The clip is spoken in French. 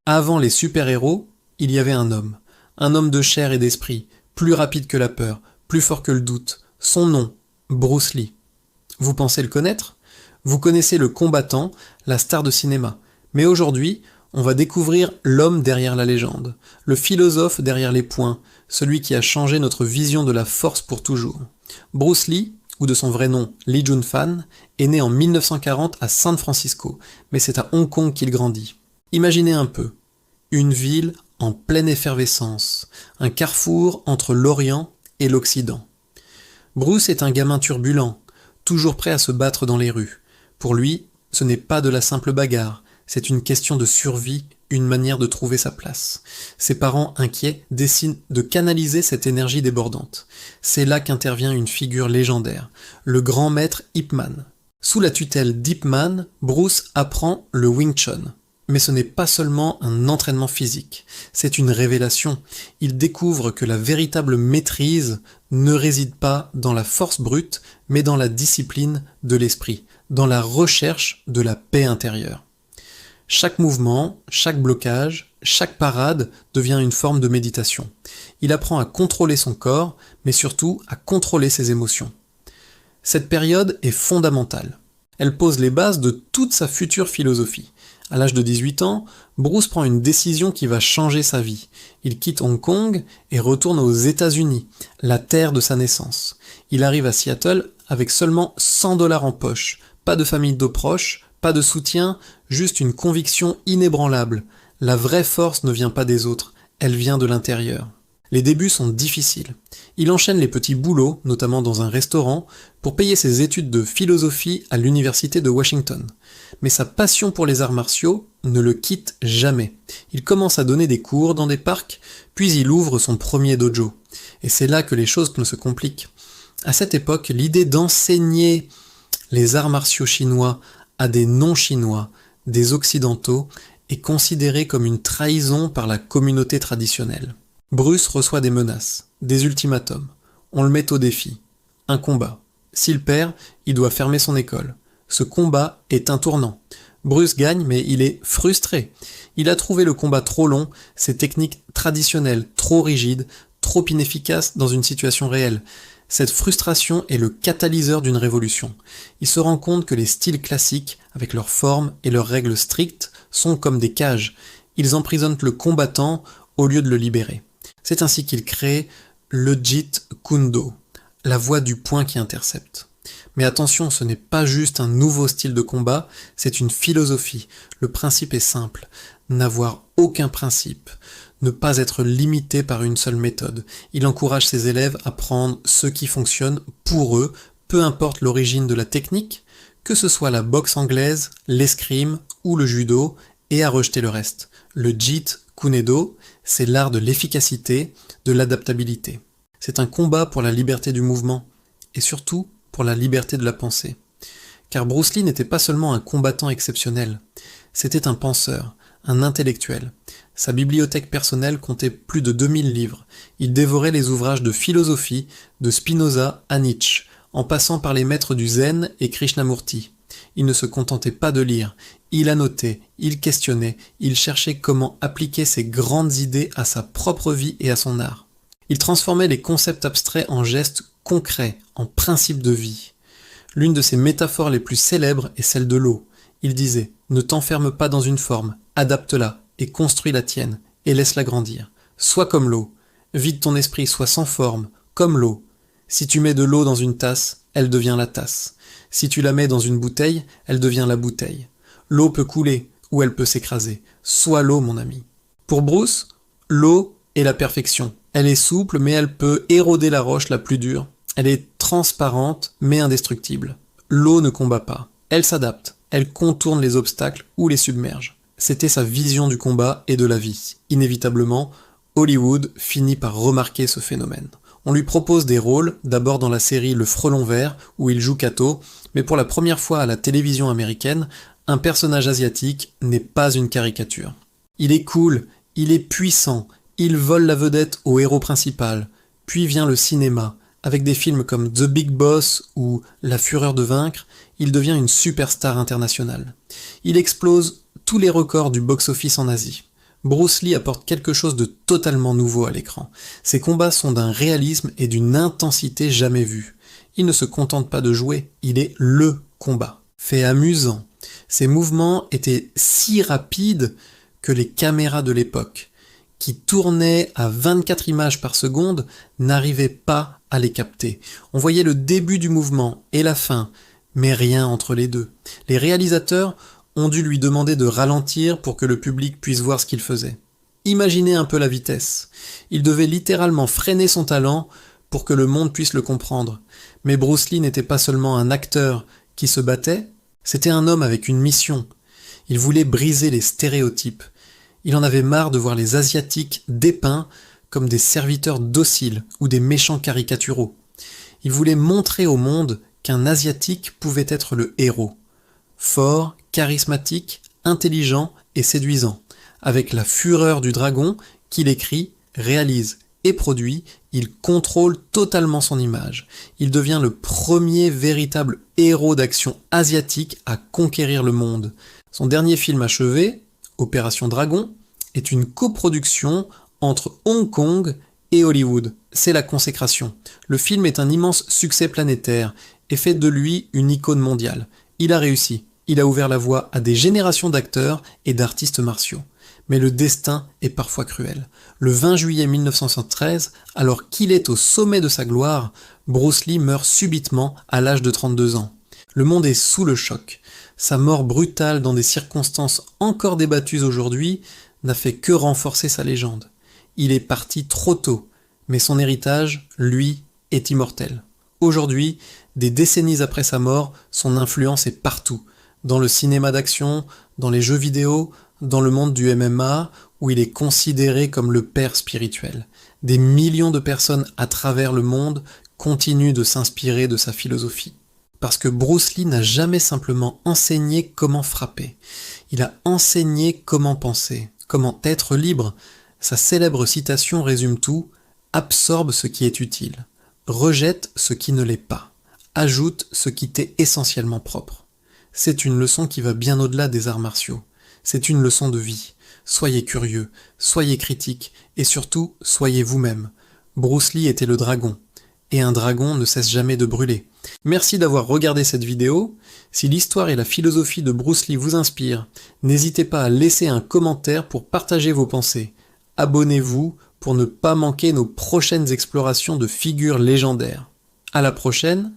Avant les super-héros, il y avait un homme de chair et d'esprit, plus rapide que la peur, plus fort que le doute. Son nom, Bruce Lee. Vous pensez le connaître? Vous connaissez le combattant, la star de cinéma. Mais aujourd'hui, on va découvrir l'homme derrière la légende, le philosophe derrière les poings, celui qui a changé notre vision de la force pour toujours. Bruce Lee, ou de son vrai nom Lee Jun-fan, est né en 1940 à San Francisco, mais c'est à Hong Kong qu'il grandit. Imaginez un peu, une ville en pleine effervescence, un carrefour entre l'Orient et l'Occident. Bruce est un gamin turbulent, toujours prêt à se battre dans les rues. Pour lui, ce n'est pas de la simple bagarre, c'est une question de survie, une manière de trouver sa place. Ses parents, inquiets, décident de canaliser cette énergie débordante. C'est là qu'intervient une figure légendaire, le grand maître Ip Man. Sous la tutelle d'Ip Man, Bruce apprend le Wing Chun. Mais ce n'est pas seulement un entraînement physique, c'est une révélation. Il découvre que la véritable maîtrise ne réside pas dans la force brute, mais dans la discipline de l'esprit, dans la recherche de la paix intérieure. Chaque mouvement, chaque blocage, chaque parade devient une forme de méditation. Il apprend à contrôler son corps, mais surtout à contrôler ses émotions. Cette période est fondamentale. Elle pose les bases de toute sa future philosophie. À l'âge de 18 ans, Bruce prend une décision qui va changer sa vie. Il quitte Hong Kong et retourne aux États-Unis, la terre de sa naissance. Il arrive à Seattle avec seulement 100 $ en poche, pas de famille de proches, pas de soutien, juste une conviction inébranlable. La vraie force ne vient pas des autres, elle vient de l'intérieur. Les débuts sont difficiles. Il enchaîne les petits boulots, notamment dans un restaurant, pour payer ses études de philosophie à l'université de Washington. Mais sa passion pour les arts martiaux ne le quitte jamais. Il commence à donner des cours dans des parcs, puis il ouvre son premier dojo. Et c'est là que les choses se compliquent. À cette époque, l'idée d'enseigner les arts martiaux chinois à des non-chinois, des occidentaux, est considérée comme une trahison par la communauté traditionnelle. Bruce reçoit des menaces, des ultimatums. On le met au défi. Un combat. S'il perd, il doit fermer son école. Ce combat est un tournant. Bruce gagne, mais il est frustré. Il a trouvé le combat trop long, ses techniques traditionnelles trop rigides, trop inefficaces dans une situation réelle. Cette frustration est le catalyseur d'une révolution. Il se rend compte que les styles classiques, avec leurs formes et leurs règles strictes, sont comme des cages. Ils emprisonnent le combattant au lieu de le libérer. C'est ainsi qu'il crée le Jeet Kune Do, la voie du point qui intercepte. Mais attention, ce n'est pas juste un nouveau style de combat, c'est une philosophie. Le principe est simple, n'avoir aucun principe, ne pas être limité par une seule méthode. Il encourage ses élèves à prendre ce qui fonctionne pour eux, peu importe l'origine de la technique, que ce soit la boxe anglaise, l'escrime ou le judo, et à rejeter le reste. Le Jeet Kune Do, c'est l'art de l'efficacité, de l'adaptabilité. C'est un combat pour la liberté du mouvement, et surtout pour la liberté de la pensée. Car Bruce Lee n'était pas seulement un combattant exceptionnel, c'était un penseur, un intellectuel. Sa bibliothèque personnelle comptait plus de 2000 livres. Il dévorait les ouvrages de philosophie, de Spinoza à Nietzsche, en passant par les maîtres du Zen et Krishnamurti. Il ne se contentait pas de lire, il annotait, il questionnait, il cherchait comment appliquer ses grandes idées à sa propre vie et à son art. Il transformait les concepts abstraits en gestes concrets, en principes de vie. L'une de ses métaphores les plus célèbres est celle de l'eau. Il disait « Ne t'enferme pas dans une forme, adapte-la et construis la tienne, et laisse-la grandir. Sois comme l'eau, vide ton esprit, sois sans forme, comme l'eau. Si tu mets de l'eau dans une tasse, elle devient la tasse. Si tu la mets dans une bouteille, elle devient la bouteille. L'eau peut couler, ou elle peut s'écraser. Sois l'eau, mon ami. » Pour Bruce, l'eau est la perfection. Elle est souple, mais elle peut éroder la roche la plus dure. Elle est transparente, mais indestructible. L'eau ne combat pas. Elle s'adapte. Elle contourne les obstacles ou les submerge. C'était sa vision du combat et de la vie. Inévitablement, Hollywood finit par remarquer ce phénomène. On lui propose des rôles, d'abord dans la série Le Frelon Vert, où il joue Kato, mais pour la première fois à la télévision américaine, un personnage asiatique n'est pas une caricature. Il est cool, il est puissant, il vole la vedette au héros principal. Puis vient le cinéma. Avec des films comme The Big Boss ou La Fureur de vaincre, il devient une superstar internationale. Il explose tous les records du box-office en Asie. Bruce Lee apporte quelque chose de totalement nouveau à l'écran. Ses combats sont d'un réalisme et d'une intensité jamais vus. Il ne se contente pas de jouer, il est LE combat. Fait amusant, ses mouvements étaient si rapides que les caméras de l'époque, qui tournaient à 24 images par seconde, n'arrivaient pas à les capter. On voyait le début du mouvement et la fin, mais rien entre les deux. Les réalisateurs ont dû lui demander de ralentir pour que le public puisse voir ce qu'il faisait. Imaginez un peu la vitesse. Il devait littéralement freiner son talent pour que le monde puisse le comprendre. Mais Bruce Lee n'était pas seulement un acteur qui se battait, c'était un homme avec une mission. Il voulait briser les stéréotypes. Il en avait marre de voir les Asiatiques dépeints comme des serviteurs dociles ou des méchants caricaturaux. Il voulait montrer au monde qu'un Asiatique pouvait être le héros. Fort, charismatique, intelligent et séduisant. Avec la fureur du dragon qu'il écrit, réalise et produit, il contrôle totalement son image. Il devient le premier véritable héros d'action asiatique à conquérir le monde. Son dernier film achevé, Opération Dragon, est une coproduction entre Hong Kong et Hollywood. C'est la consécration. Le film est un immense succès planétaire et fait de lui une icône mondiale. Il a réussi. Il a ouvert la voie à des générations d'acteurs et d'artistes martiaux. Mais le destin est parfois cruel. Le 20 juillet 1973, alors qu'il est au sommet de sa gloire, Bruce Lee meurt subitement à l'âge de 32 ans. Le monde est sous le choc. Sa mort brutale dans des circonstances encore débattues aujourd'hui n'a fait que renforcer sa légende. Il est parti trop tôt, mais son héritage, lui, est immortel. Aujourd'hui, des décennies après sa mort, son influence est partout. Dans le cinéma d'action, dans les jeux vidéo, dans le monde du MMA, où il est considéré comme le père spirituel. Des millions de personnes à travers le monde continuent de s'inspirer de sa philosophie. Parce que Bruce Lee n'a jamais simplement enseigné comment frapper. Il a enseigné comment penser, comment être libre. Sa célèbre citation résume tout: absorbe ce qui est utile, rejette ce qui ne l'est pas, ajoute ce qui t'est essentiellement propre. C'est une leçon qui va bien au-delà des arts martiaux. C'est une leçon de vie. Soyez curieux, soyez critiques et surtout, soyez vous-même. Bruce Lee était le dragon. Et un dragon ne cesse jamais de brûler. Merci d'avoir regardé cette vidéo. Si l'histoire et la philosophie de Bruce Lee vous inspirent, n'hésitez pas à laisser un commentaire pour partager vos pensées. Abonnez-vous pour ne pas manquer nos prochaines explorations de figures légendaires. À la prochaine